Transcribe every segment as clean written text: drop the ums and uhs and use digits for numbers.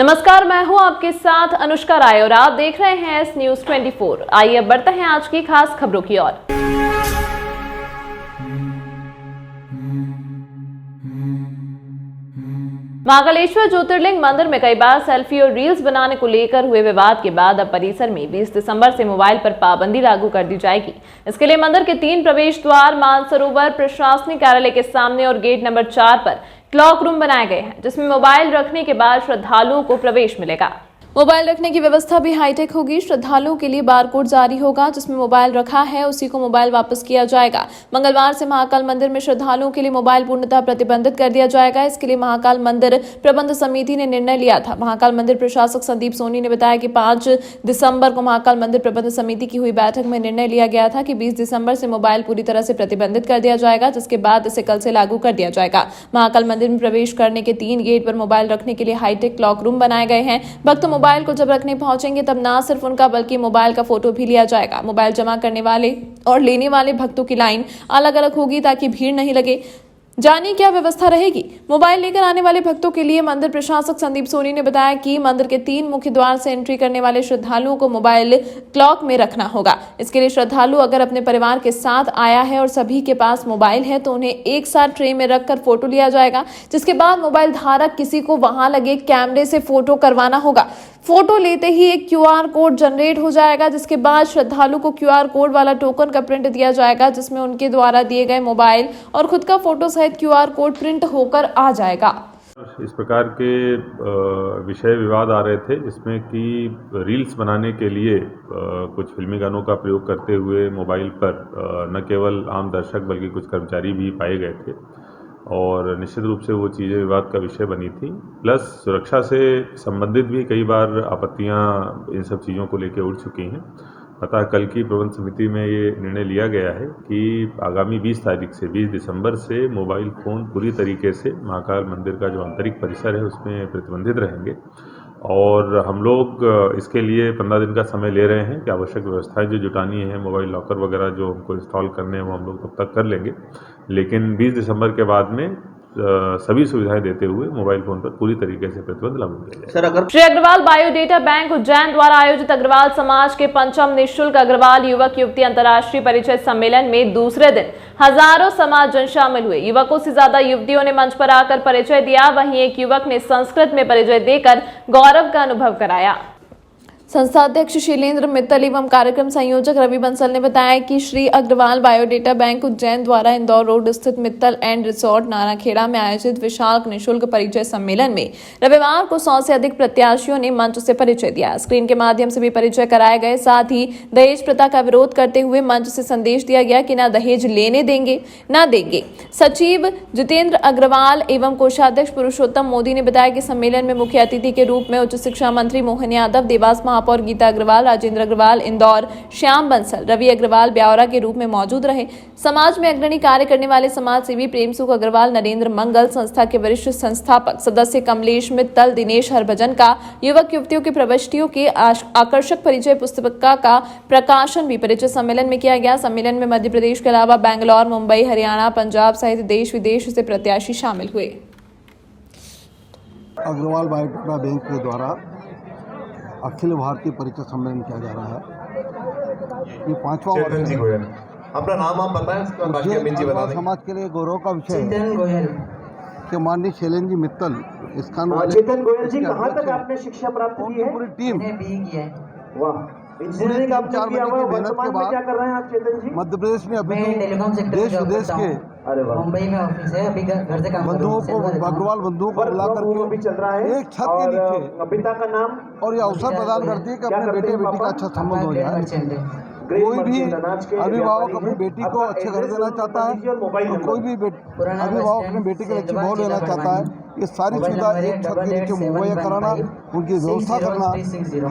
नमस्कार, मैं हूं आपके साथ अनुष्का राय और आप देख रहे हैं एस न्यूज 24। आइए अब बढ़ते हैं आज की खास खबरों की ओर। महाकालेश्वर ज्योतिर्लिंग मंदिर में कई बार सेल्फी और रील्स बनाने को लेकर हुए विवाद के बाद अब परिसर में 20 दिसंबर से मोबाइल पर पाबंदी लागू कर दी जाएगी। इसके लिए मंदिर के 3 प्रवेश द्वार, मानसरोवर प्रशासनिक कार्यालय के सामने और गेट नंबर 4 पर क्लॉक रूम बनाए गए हैं, जिसमें मोबाइल रखने के बाद श्रद्धालुओं को प्रवेश मिलेगा। मोबाइल रखने की व्यवस्था भी हाईटेक होगी। श्रद्धालुओं के लिए बारकोड जारी होगा, जिसमें मोबाइल रखा है उसी को मोबाइल वापस किया जाएगा। मंगलवार से महाकाल मंदिर में श्रद्धालुओं के लिए मोबाइल पूर्णतः प्रतिबंधित कर दिया जाएगा। इसके लिए महाकाल मंदिर प्रबंध समिति ने निर्णय लिया था। महाकाल मंदिर प्रशासक संदीप सोनी ने बताया कि 5 दिसंबर को महाकाल मंदिर प्रबंध समिति की हुई बैठक में निर्णय लिया गया था कि 20 दिसंबर से मोबाइल पूरी तरह से प्रतिबंधित कर दिया जाएगा, जिसके बाद इसे कल से लागू कर दिया जाएगा। महाकाल मंदिर में प्रवेश करने के 3 गेट पर मोबाइल रखने के लिए हाईटेक क्लॉक रूम बनाए गए हैं। भक्त मोबाइल को जब रखने पहुंचेंगे तब ना सिर्फ उनका बल्कि मोबाइल का फोटो भी लिया जाएगा। मोबाइल जमा करने वाले और लेने वाले भक्तों की लाइन अलग अलग होगी ताकि भीड़ नहीं लगे। जानिए क्या व्यवस्था रहेगी। मोबाइल लेकर आने वाले भक्तों के लिए मंदिर प्रशासक संदीप सोनी ने बताया कि मंदिर के 3 मुख्य द्वार से एंट्री करने वाले श्रद्धालुओं को मोबाइल क्लॉक में रखना होगा। इसके लिए श्रद्धालु अगर अपने परिवार के साथ आया है और सभी के पास मोबाइल है तो उन्हें एक साथ ट्रे में रखकर फोटो लिया जाएगा, जिसके बाद मोबाइल धारक किसी को वहां लगे कैमरे से फोटो करवाना होगा। फोटो लेते ही एक क्यूआर कोड जनरेट हो जाएगा, जिसके बाद श्रद्धालु को क्यूआर कोड वाला टोकन का प्रिंट दिया जाएगा, जिसमें उनके द्वारा दिए गए मोबाइल और खुद का फोटो सहित क्यूआर कोड प्रिंट होकर आ जाएगा। इस प्रकार के विषय विवाद आ रहे थे, जिसमें कि रील्स बनाने के लिए कुछ फिल्मी गानों का प्रयोग करते हुए मोबाइल पर न केवल आम दर्शक बल्कि कुछ कर्मचारी भी पाए गए थे और निश्चित रूप से वो चीज़ें विवाद का विषय बनी थी। प्लस सुरक्षा से संबंधित भी कई बार आपत्तियां इन सब चीज़ों को लेकर उठ चुकी हैं। अतः कल की प्रबंध समिति में ये निर्णय लिया गया है कि आगामी 20 तारीख से 20 दिसंबर से मोबाइल फ़ोन पूरी तरीके से महाकाल मंदिर का जो आंतरिक परिसर है उसमें प्रतिबंधित रहेंगे और हम लोग इसके लिए 15 दिन का समय ले रहे हैं कि आवश्यक व्यवस्थाएं जो जुटानी है, मोबाइल लॉकर वगैरह जो हमको इंस्टॉल करने हैं वो हम लोग तब तक कर लेंगे। लेकिन 20 दिसंबर के बाद में सभी सुविधाएं देते हुए मोबाइल फोन पर पूरी तरीके से प्रतिबंध लागू किया जाएगा। श्री अग्रवाल बायोडेटा बैंक उज्जैन द्वारा आयोजित अग्रवाल समाज के 5म निःशुल्क अग्रवाल युवक युवती अंतर्राष्ट्रीय परिचय सम्मेलन में दूसरे दिन हजारों समाजजन शामिल हुए। युवकों से ज्यादा युवतियों ने मंच पर आकर परिचय दिया। वहीं एक युवक ने संस्कृत में परिचय देकर गौरव का अनुभव कराया। संस्था अध्यक्ष शैलेंद्र मित्तल एवं कार्यक्रम संयोजक रवि बंसल ने बताया कि श्री अग्रवाल बायोडेटा बैंक उज्जैन द्वारा इंदौर रोड स्थित मित्तल एंड रिसोर्ट नाराखेड़ा में आयोजित विशाल निःशुल्क परिचय सम्मेलन में रविवार को 100 से अधिक प्रत्याशियों ने मंच से परिचय दिया। स्क्रीन के माध्यम से भी परिचय कराए गए। साथ ही दहेज प्रथा का विरोध करते हुए मंच से संदेश दिया गया कि न दहेज लेने देंगे न देंगे। सचिव जितेंद्र अग्रवाल एवं कोषाध्यक्ष पुरुषोत्तम मोदी ने बताया कि सम्मेलन में मुख्य अतिथि के रूप में उच्च शिक्षा मंत्री मोहन यादव, देवास महापौर गीता अग्रवाल, राजेंद्र अग्रवाल इंदौर, श्याम बंसल, रवि अग्रवाल ब्यावरा के रूप में मौजूद रहे। समाज में अग्रणी कार्य करने वाले समाज सेवी प्रेम सुख अग्रवाल, नरेंद्र मंगल, संस्था के वरिष्ठ संस्थापक सदस्य कमलेश मित्तल, दिनेश हरभजन का युवक युवतियों की प्रविष्टियों के आकर्षक परिचय पुस्तिका का प्रकाशन भी परिचय सम्मेलन में किया गया। सम्मेलन में मध्य प्रदेश के अलावा बैंगलोर, मुंबई, हरियाणा, पंजाब सहित देश विदेश से प्रत्याशी शामिल हुए। अग्रवाल बायोडेटा बैंक के द्वारा अखिल भारतीय परिचय सम्मेलन किया जा रहा है। ये 5वां वर्ष है। अपना नाम आप बताएं। समाज के लिए गौरव का विषय है कि माननीय शैलेंद्र जी मित्तल इसका चेतन गोयल जी, कहाँ तक आपने शिक्षा प्राप्त की है? पूरी टीम वाह, इंजीनियरिंग आपने किया हुआ। वर्तमान में क्या कर रहे हैं आप चेतन जी? मध्य प्रदेश में अभी देश विदेश के मुंबई में ऑफिस है, अभी घर से काम बंधुओं को, अग्रवाल बंधुओं को बुला करके भी चल रहा है एक छत के नीचे पिता का नाम और ये अवसर प्रदान करती है कि अपने बेटे बेटी का अच्छा संबंध हो जाए। कोई भी अभिभावक अपनी बेटी को अच्छे घर देना चाहता है और कोई भी अभिभावक अपने बेटी के अच्छी भाव लेना चाहता है। ये सारी सुविधा एक छत के नीचे मुहैया कराना, उनकी व्यवस्था करना,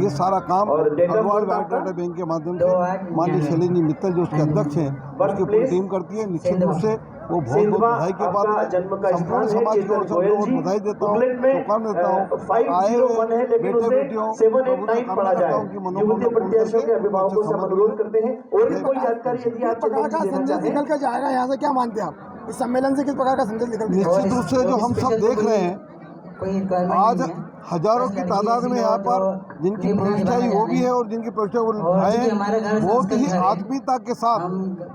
ये सारा काम अग्रवाल बायोडेटा बैंक के माध्यम से माननीय शैलेंद्र जी मित्तल जो उसके अध्यक्ष हैं उसकी पूरी टीम करती है। निश्चित रूप से वो बहुत बधाई के बाद संपूर्ण समाज को बहुत बधाई देता हूँ, शुभकामनाएं देता हूँ। आए हुए बेटे बेटियों उनकी मनोकामना के अभिभावकों से अनुरोध करते हैं। और भी कोई जानकारी यदि आप संदेश निकल कर जाएगा यहाँ से, क्या मानते हैं आप? इस सम्मेलन से किस प्रकार का संदेश निकल? निश्चित रूप से जो हम सब देख रहे हैं आज हजारों की तादाद में यहाँ पर जिनकी प्रतिष्ठा वो भी है और जिनकी प्रतिष्ठा वो आए हैं, बहुत ही आत्मीयता के साथ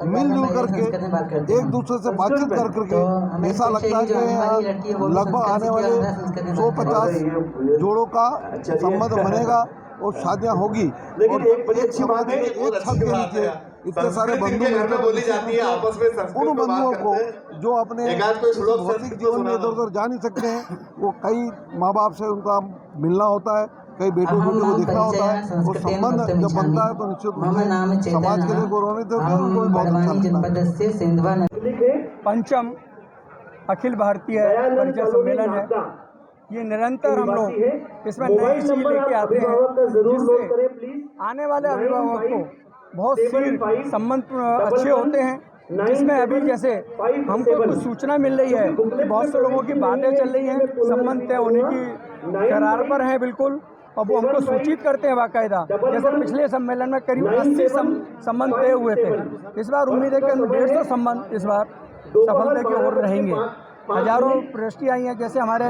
मिलजुल करके एक दूसरे से बातचीत कर करके ऐसा लगता है कि यहाँ लगभग आने वाले 150 जोड़ों का संबंध बनेगा और शादियाँ होगी। और एक समाज में एक छत के नीचे इतने सारे बंधु बोली जाती है आपस में उन बंधुओं को जो अपने भौतिक जीवन में इधर उधर जा नहीं सकते हैं, वो कई माँ बाप से उनका मिलना होता है, कई बेटों को देखना होता है, और संबंध जब बनता है तो निश्चित रूप से समाज के लिए गौरवान्वित होता है, उनको भी बहुत अच्छा लगता है। पंचम अखिल भारतीय परिचय सम्मेलन है। ये निरंतर हम लोग इसमें नई चीज लेके आते हैं जिससे आने वाले अभिभावक को बहुत सी संबंध अच्छे होते हैं, जिसमें अभी जैसे हमको कुछ सूचना मिल रही है कि बहुत से लोगों की बातें चल रही हैं, संबंध तय होने की करार पर हैं बिल्कुल, और वो हमको सूचित करते हैं बाकायदा। जैसे पिछले सम्मेलन में करीब 80 संबंध तय हुए थे, इस बार उम्मीद है कि 150 संबंध इस बार सफलता की ओर रहेंगे। हजारों प्रविष्टि आई हैं, जैसे हमारे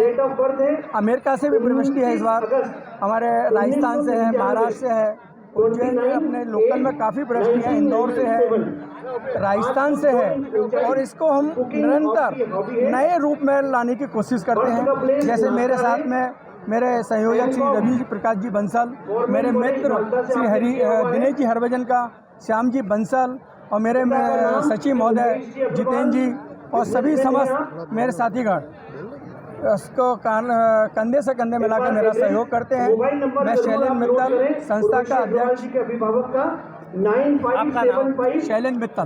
अमेरिका से भी प्रविष्टि है इस बार, हमारे राजस्थान से है, महाराष्ट्र से है, उज्जैन में अपने लोकल में काफ़ी प्रविष्टि है, इंदौर से है, राजस्थान से है, और इसको हम निरंतर नए रूप में लाने की कोशिश करते हैं। जैसे मेरे साथ में मेरे संयोजक श्री रवि प्रकाश जी बंसल, मेरे मित्र श्री दिनेश जी हरभजन का, श्याम जी बंसल, और मेरे सचिव महोदय जितेंद्र जी और सभी समस्त मेरे साथीगण उसको कंधे से कंधे मिलाकर मेरा सहयोग करते हैं। मैं शैलेंद्र मित्तल, संस्था का अध्यक्ष। आपका नाम? शैलेंद्र मित्तल।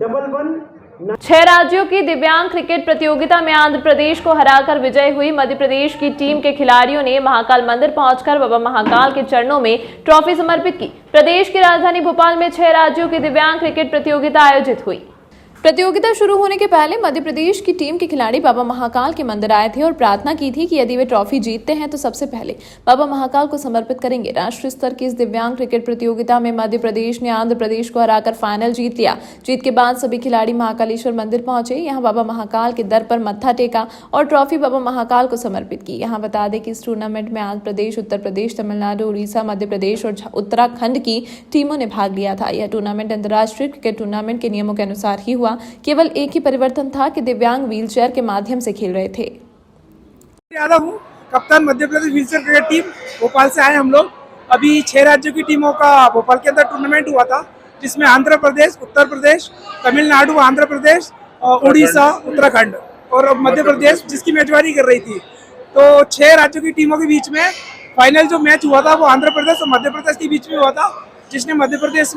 6 राज्यों की दिव्यांग क्रिकेट प्रतियोगिता में आंध्र प्रदेश को हराकर विजय हुई मध्य प्रदेश की टीम के खिलाड़ियों ने महाकाल मंदिर पहुंचकर बाबा महाकाल के चरणों में ट्रॉफी समर्पित की। प्रदेश की राजधानी भोपाल में 6 राज्यों की दिव्यांग क्रिकेट प्रतियोगिता आयोजित हुई। प्रतियोगिता शुरू होने के पहले मध्य प्रदेश की टीम के खिलाड़ी बाबा महाकाल के मंदिर आए थे और प्रार्थना की थी कि यदि वे ट्रॉफी जीतते हैं तो सबसे पहले बाबा महाकाल को समर्पित करेंगे। राष्ट्रीय स्तर की इस दिव्यांग क्रिकेट प्रतियोगिता में मध्य प्रदेश ने आंध्र प्रदेश को हराकर फाइनल जीत लिया। जीत के बाद सभी खिलाड़ी महाकालेश्वर मंदिर पहुंचे, यहाँ बाबा महाकाल के दर पर मत्था टेका और ट्रॉफी बाबा महाकाल को समर्पित की। यहाँ बता दें कि इस टूर्नामेंट में आंध्र प्रदेश, उत्तर प्रदेश, तमिलनाडु, उड़ीसा, मध्य प्रदेश और उत्तराखंड की टीमों ने भाग लिया था। यह टूर्नामेंट अंतर्राष्ट्रीय क्रिकेट टूर्नामेंट के नियमों के अनुसार ही हुआ। केवल एक ही परिवर्तन था कि दिव्यांग व्हीलचेयर के माध्यम से खेल रहे थे। यादव हूँ, कप्तान Madhya Pradesh wheelchair cricket team. Bhopal से आए हम लोग। अभी 6 राज्यों की टीमों का भोपाल के अंदर टूर्नामेंट हुआ था, जिसमें आंध्र प्रदेश, उत्तर प्रदेश, तमिलनाडु, आंध्र प्रदेश, उड़ीसा, उत्तराखंड और मध्य प्रदेश जिसकी मेजबानी कर रही थी। तो 6 राज्यों की टीमों के बीच में फाइनल जो मैच हुआ था वो आंध्र प्रदेश और मध्य प्रदेश के बीच में हुआ था, जिसने मध्य प्रदेश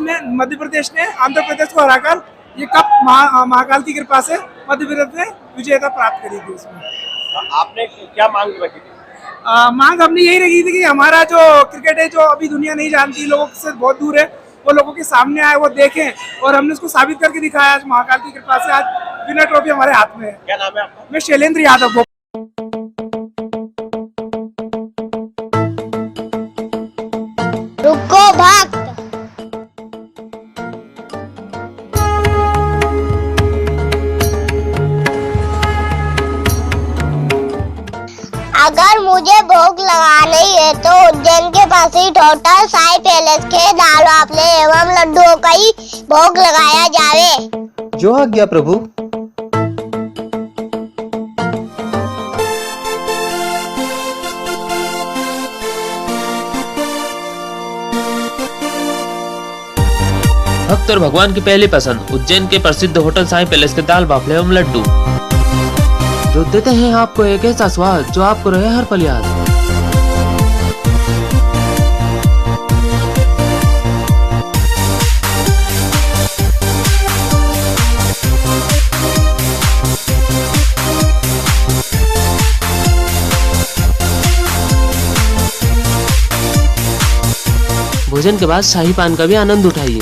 ने आंध्र प्रदेश को हराकर ये कप महाकाल की कृपा से मध्य प्रदेश ने विजेता प्राप्त करी थी। उसमें आपने क्या मांग रखी थी? मांग हमने यही रखी थी कि हमारा जो क्रिकेट है, जो अभी दुनिया नहीं जानती, लोगों से बहुत दूर है, वो लोगों के सामने आए, वो देखें, और हमने उसको साबित करके दिखाया। आज महाकाल की कृपा से आज विनर ट्रॉफी हमारे हाथ में है। क्या नाम है आपका? मैं शैलेंद्र यादव। रुको भक्त। अगर मुझे भोग लगानी है तो उज्जैन के पास ही टोटल साई पैलेस के दाल वाफले एवं लड्डुओं का ही भोग लगाया जावे। जो आज्ञा प्रभु। भक्त और भगवान की पहली पसंद उज्जैन के प्रसिद्ध होटल साई पैलेस के दाल बाफले एवं लड्डू, जो देते हैं आपको एक ऐसा स्वाद जो आपको रहे हर पल याद। भोजन के बाद शाही पान का भी आनंद उठाइए।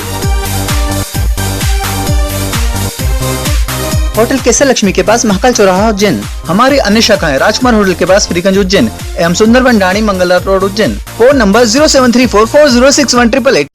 होटल केसर लक्ष्मी के पास महाकाल चौराहा उज्जैन। हमारी अन्य शाखाएं राजकुमार होटल के पास फ्रीगंज उज्जैन एवं Sundarban Dani Mangala road Ujjain. Phone number 07344061888।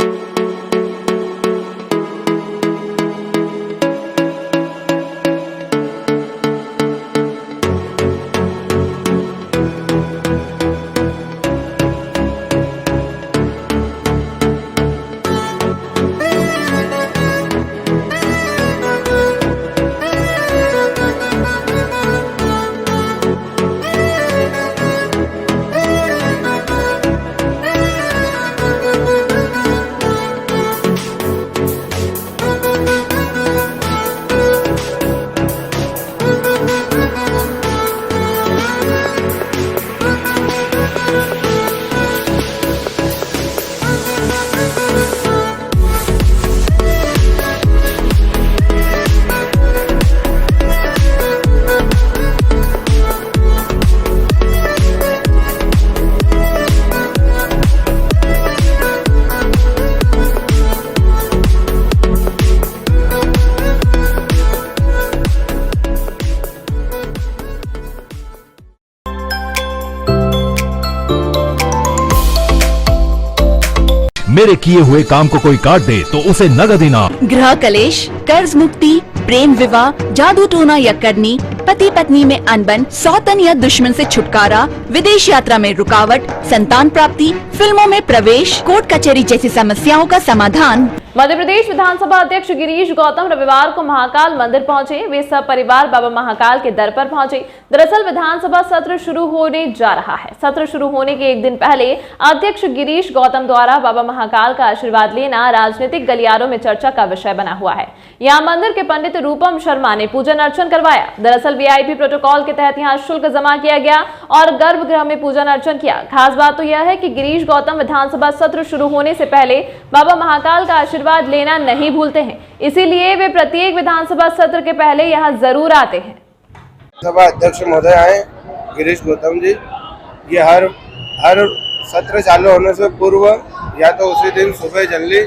मेरे किए हुए काम को कोई काट दे तो उसे नगद इनाम। गृह कलेश, कर्ज मुक्ति, प्रेम विवाह, जादू टोना या करनी, पति पत्नी में अनबन, सौतन या दुश्मन से छुटकारा, विदेश यात्रा में रुकावट, संतान प्राप्ति, फिल्मों में प्रवेश, कोर्ट कचहरी जैसी समस्याओं का समाधान। मध्य प्रदेश विधानसभा अध्यक्ष गिरीश गौतम रविवार को महाकाल मंदिर पहुंचे। वे सब परिवार बाबा महाकाल के दर पर पहुंचे। दरअसल विधानसभा सत्र शुरू होने जा रहा है। सत्र शुरू होने के एक दिन पहले अध्यक्ष गिरीश गौतम द्वारा बाबा महाकाल का आशीर्वाद लेना राजनीतिक गलियारों में चर्चा का विषय बना हुआ है। यहाँ मंदिर के पंडित रूपम शर्मा ने पूजन अर्चन करवाया। दरअसल वीआईपी प्रोटोकॉल के तहत यहाँ शुल्क जमा किया गया और गर्भगृह में पूजन अर्चन किया। खास बात तो यह है कि गिरीश गौतम विधानसभा सत्र शुरू होने से पहले बाबा महाकाल का आशीर्वाद लेना नहीं भूलते हैं, इसीलिए वे प्रत्येक विधानसभा सत्र के पहले यहाँ जरूर आते हैं। सभा अध्यक्ष महोदय आए गिरीश गौतम जी, ये हर सत्र चालू होने से पूर्व या तो उसी दिन सुबह जल्दी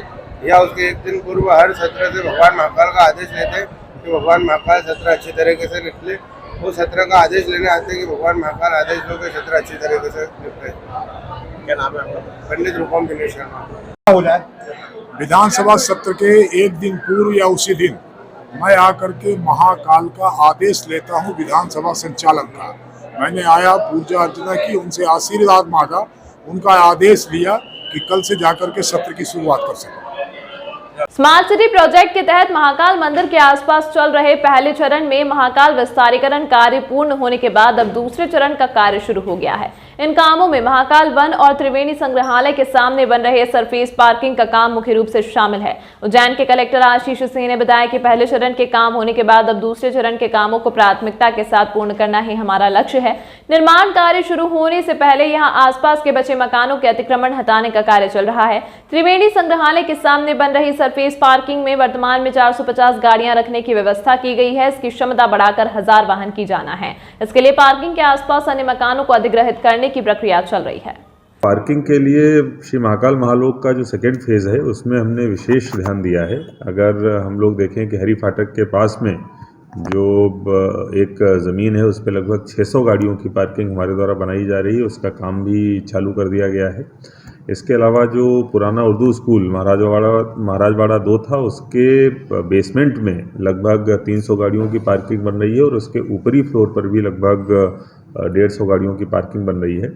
या उसके एक दिन पूर्व हर सत्र से भगवान महाकाल का आदेश लेते हैं कि भगवान महाकाल सत्र अच्छी तरीके से निकले। वो सत्र का आदेश लेने आते हैं कि भगवान महाकाल आदेश दो कि सत्र अच्छी तरीके से निकले। क्या नाम है आपका? पंडित रूपम शर्मा। हो जाए विधानसभा सत्र के एक दिन पूर्व या उसी दिन मैं आकर के महाकाल का आदेश लेता हूं विधानसभा संचालन का। मैंने आया, पूजा अर्चना की, उनसे आशीर्वाद मांगा, उनका आदेश लिया कि कल से जाकर के सत्र की शुरुआत कर सकें। स्मार्ट सिटी प्रोजेक्ट के तहत महाकाल मंदिर के आसपास चल रहे पहले चरण में महाकाल विस्तारीकरण कार्य पूर्ण होने के बाद अब दूसरे चरण का कार्य शुरू हो गया है। इन कामों में महाकाल वन और त्रिवेणी संग्रहालय के सामने बन रहे सरफेस पार्किंग का काम मुख्य रूप से शामिल है। उज्जैन के कलेक्टर आशीष सिंह ने बताया कि पहले चरण के काम होने के बाद अब दूसरे चरण के कामों को प्राथमिकता के साथ पूर्ण करना ही हमारा लक्ष्य है। निर्माण कार्य शुरू होने से पहले यहाँ आसपास के बचे मकानों के अतिक्रमण हटाने का कार्य चल रहा है। त्रिवेणी संग्रहालय के सामने बन रही सरफेस पार्किंग में वर्तमान में 450 गाड़ियां रखने की व्यवस्था की गई है। इसकी क्षमता बढ़ाकर 1000 वाहन की जाना है। इसके लिए पार्किंग के आसपास अन्य मकानों को अधिग्रहित करने की प्रक्रिया चल रही है। पार्किंग के लिए श्री महाकाल महालोक का जो सेकेंड फेज है उसमें हमने विशेष ध्यान दिया है। अगर हम लोग देखें कि हरी फाटक के पास में जो एक ज़मीन है उस पर लगभग 600 गाड़ियों की पार्किंग हमारे द्वारा बनाई जा रही है, उसका काम भी चालू कर दिया गया है। इसके अलावा जो पुराना उर्दू स्कूल महाराजवाड़ा 2 था, उसके बेसमेंट में लगभग 300 गाड़ियों की पार्किंग बन रही है और उसके ऊपरी फ्लोर पर भी लगभग 150 गाड़ियों की पार्किंग बन रही है।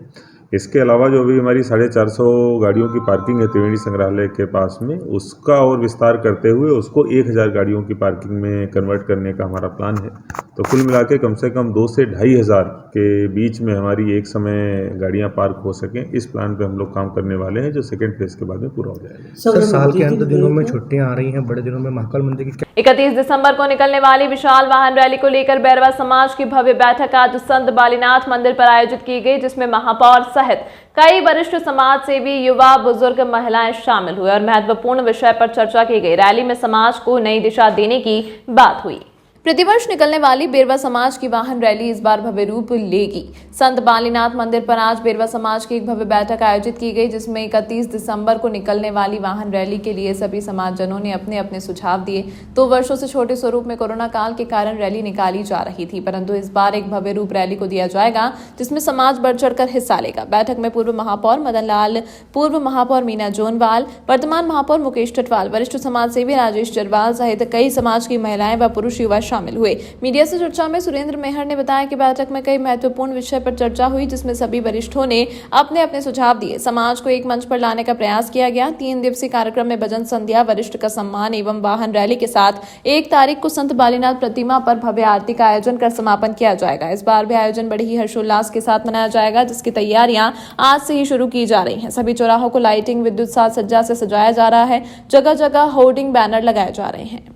इसके अलावा जो अभी हमारी 450 गाड़ियों की पार्किंग है त्रिवेणी संग्रहालय के पास में, उसका और विस्तार करते हुए उसको 1000 गाड़ियों की पार्किंग में कन्वर्ट करने का हमारा प्लान है। तो कुल मिला के कम से कम 2 से 2500 के बीच में हमारी एक समय गाड़ियां पार्क हो सकें, इस प्लान पे हम लोग काम करने वाले हैं, जो सेकेंड फेज के बाद में पूरा हो जाएगा। सर, साल के अंत दिनों में छुट्टियां आ रही हैं, बड़े दिनों में महाकाल मंदिर की 31 दिसंबर को निकलने वाली विशाल वाहन रैली को लेकर बैरवा समाज की भव्य बैठक आज संत बालीनाथ मंदिर पर आयोजित की गई, जिसमें महापौर सहित कई वरिष्ठ समाज सेवी, युवा, बुजुर्ग, महिलाएं शामिल हुए और महत्वपूर्ण विषय पर चर्चा की गई। रैली में समाज को नई दिशा देने की बात हुई। प्रतिवर्ष निकलने वाली बेरवा समाज की वाहन रैली इस बार भव्य रूप लेगी। संत बालीनाथ मंदिर पर आज बेरवा समाज की एक भव्य बैठक आयोजित की गई, जिसमें 31 दिसंबर को निकलने वाली वाहन रैली के लिए सभी समाजजनों ने अपने अपने सुझाव दिए। 2 वर्षों से छोटे स्वरूप में कोरोना काल के कारण रैली निकाली जा रही थी, परंतु इस बार एक भव्य रूप रैली को दिया जाएगा, जिसमें समाज बढ़ चढ़कर हिस्सा लेगा। बैठक में पूर्व महापौर मदन लाल, पूर्व महापौर मीना जोनवाल, वर्तमान महापौर मुकेश टटवाल, वरिष्ठ समाज सेवी राजेश जरवाल सहित कई समाज की महिलाएं व पुरुष युवा शामिल हुए। मीडिया से चर्चा में सुरेंद्र मेहर ने बताया कि बैठक में कई महत्वपूर्ण विषय पर चर्चा हुई, जिसमें सभी वरिष्ठों ने अपने अपने सुझाव दिए। समाज को एक मंच पर लाने का प्रयास किया गया। 3 दिवसीय कार्यक्रम में भजन संध्या, वरिष्ठ का सम्मान एवं वाहन रैली के साथ 1 तारीख को संत बालीनाथ प्रतिमा पर भव्य आरती का आयोजन कर समापन किया जाएगा। इस बार भी आयोजन बड़ी ही हर्षोल्लास के साथ मनाया जाएगा, जिसकी तैयारियां आज से ही शुरू की जा रही हैं। सभी चौराहों को लाइटिंग, विद्युत साज सज्जा से सजाया जा रहा है। जगह जगह होर्डिंग बैनर लगाए जा रहे हैं।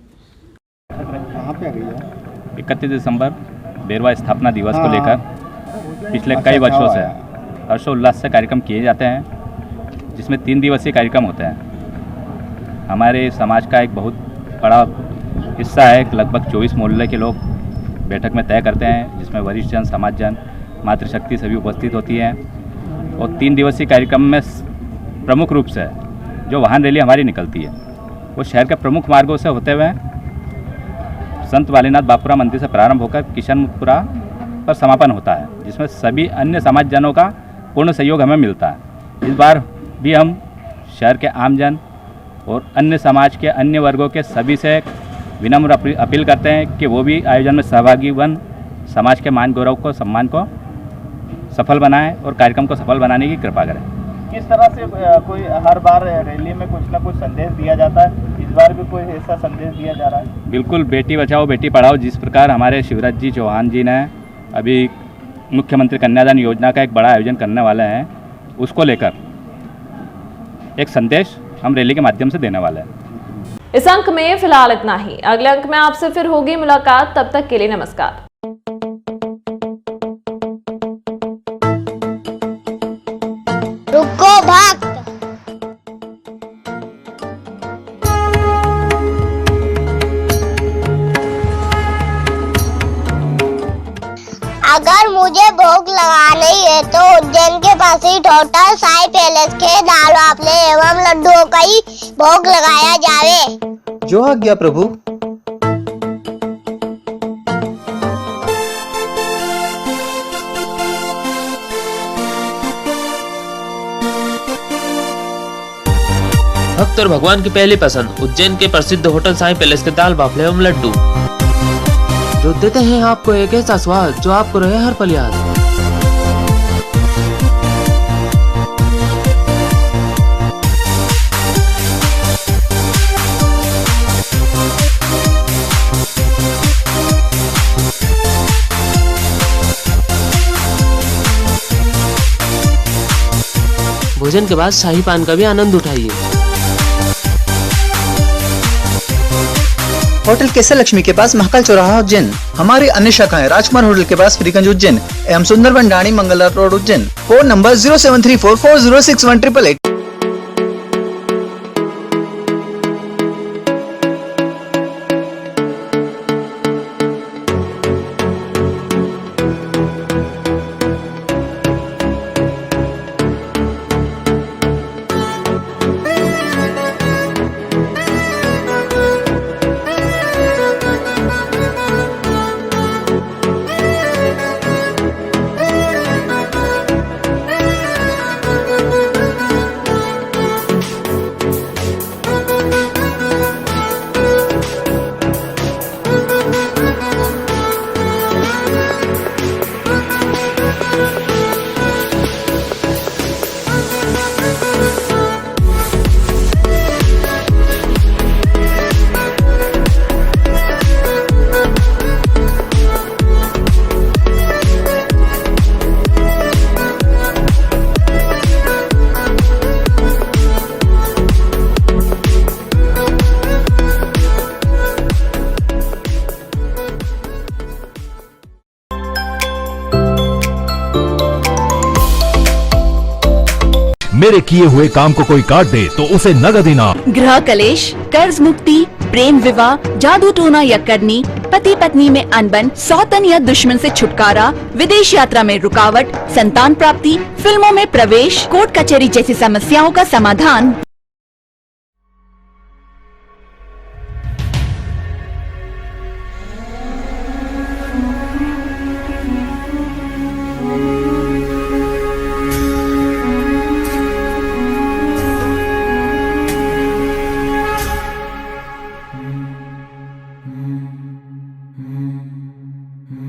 31 दिसंबर बेरवा स्थापना दिवस को लेकर पिछले कई वर्षों से हर्षोल्लास से कार्यक्रम किए जाते हैं, जिसमें 3 दिवसीय कार्यक्रम होते हैं। हमारे समाज का एक बहुत बड़ा हिस्सा है, लगभग 24 मोहल्ले के लोग बैठक में तय करते हैं, जिसमें वरिष्ठ जन, समाज जन, मातृशक्ति सभी उपस्थित होती हैं। और 3 दिवसीय कार्यक्रम में प्रमुख रूप से जो वाहन रैली हमारी निकलती है वो शहर के प्रमुख मार्गों से होते हुए संत बालीनाथ बापुरा मंदिर से प्रारंभ होकर किशनपुरा पर समापन होता है, जिसमें सभी अन्य समाज जनों का पूर्ण सहयोग हमें मिलता है। इस बार भी हम शहर के आमजन और अन्य समाज के अन्य वर्गों के सभी से विनम्र अपील करते हैं कि वो भी आयोजन में सहभागी बन समाज के मान गौरव को सम्मान को सफल बनाएं और कार्यक्रम को सफल बनाने की कृपा करें। किस तरह से कोई हर बार रैली में कुछ ना कुछ संदेश दिया जाता है, इस बार भी कोई ऐसा संदेश दिया जा रहा है? बिल्कुल, बेटी बचाओ बेटी पढ़ाओ, जिस प्रकार हमारे शिवराज जी चौहान जी ने अभी मुख्यमंत्री कन्यादान योजना का एक बड़ा आयोजन करने वाले हैं, उसको लेकर एक संदेश हम रैली के माध्यम से देने वाले हैं। इस अंक में फिलहाल इतना ही। अगले अंक में आपसे फिर होगी मुलाकात, तब तक के लिए नमस्कार। रुको भक्त, अगर मुझे भोग लगानी है तो उज्जैन के पास ही होटल साई पैलेस के दाल बाफले एवं लड्डुओं का ही भोग लगाया जावे। जो आज्ञा प्रभु। भक्त और भगवान की पहली पसंद उज्जैन के प्रसिद्ध होटल साई पैलेस के दाल बाफले एवं लड्डू, जो देते हैं आपको एक ऐसा स्वाद जो आपको रहे हर पल याद। भोजन के बाद शाही पान का भी आनंद उठाइए। होटल केसर लक्ष्मी के पास महाकाल चौराहा उज्जैन। हमारी अन्य शाखाएं राजकुमार होटल के पास फ्रीगंज उज्जैन एवं Sundarban Dhani Mangla road Ujjain. Phone number 07344061888। मेरे किए हुए काम को कोई काट दे तो उसे नगद इनाम। गृह कलेश, कर्ज मुक्ति, प्रेम विवाह, जादू टोना या करनी, पति पत्नी में अनबन, सौतन या दुश्मन से छुटकारा, विदेश यात्रा में रुकावट, संतान प्राप्ति, फिल्मों में प्रवेश, कोर्ट कचहरी जैसी समस्याओं का समाधान